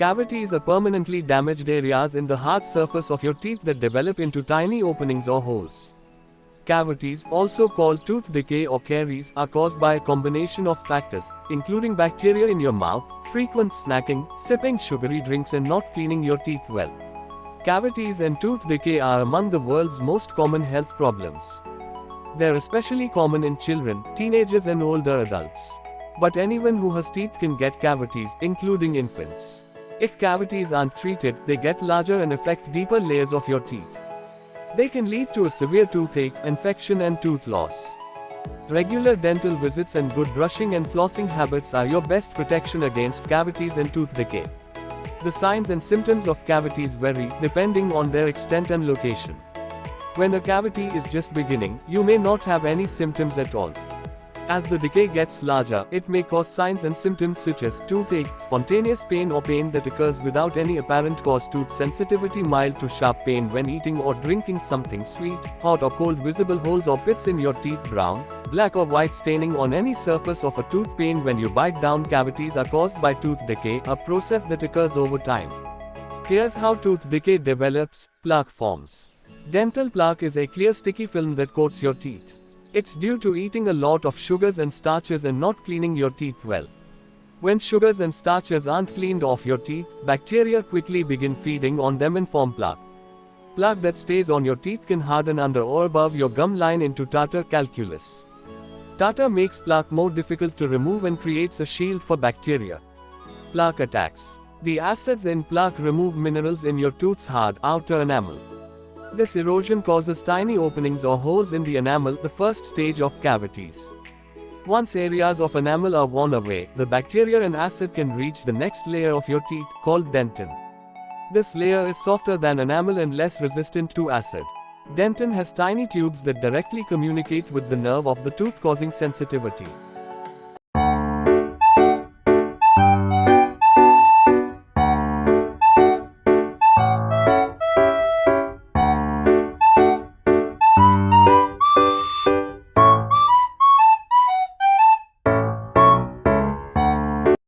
Cavities are permanently damaged areas in the hard surface of your teeth that develop into tiny openings or holes. Cavities, also called tooth decay or caries, are caused by a combination of factors, including bacteria in your mouth, frequent snacking, sipping sugary drinks, and not cleaning your teeth well. Cavities and tooth decay are among the world's most common health problems. They're especially common in children, teenagers, and older adults. But anyone who has teeth can get cavities, including infants. If cavities aren't treated, they get larger and affect deeper layers of your teeth. They can lead to a severe toothache, infection, and tooth loss. Regular dental visits and good brushing and flossing habits are your best protection against cavities and tooth decay. The signs and symptoms of cavities vary, depending on their extent and location. When a cavity is just beginning, you may not have any symptoms at all. As the decay gets larger, it may cause signs and symptoms such as toothache, spontaneous pain or pain that occurs without any apparent cause, tooth sensitivity, mild to sharp pain when eating or drinking something sweet, hot or cold, visible holes or pits in your teeth, brown, black or white staining on any surface of a tooth, pain when you bite down. Cavities are caused by tooth decay, a process that occurs over time. Here's how tooth decay develops. Plaque forms. Dental plaque is a clear sticky film that coats your teeth. It's due to eating a lot of sugars and starches and not cleaning your teeth well. When sugars and starches aren't cleaned off your teeth, bacteria quickly begin feeding on them and form plaque. Plaque that stays on your teeth can harden under or above your gum line into tartar calculus. Tartar makes plaque more difficult to remove and creates a shield for bacteria. Plaque attacks. The acids in plaque remove minerals in your tooth's hard outer enamel. This erosion causes tiny openings or holes in the enamel, the first stage of cavities. Once areas of enamel are worn away, the bacteria and acid can reach the next layer of your teeth, called dentin. This layer is softer than enamel and less resistant to acid. Dentin has tiny tubes that directly communicate with the nerve of the tooth, causing sensitivity.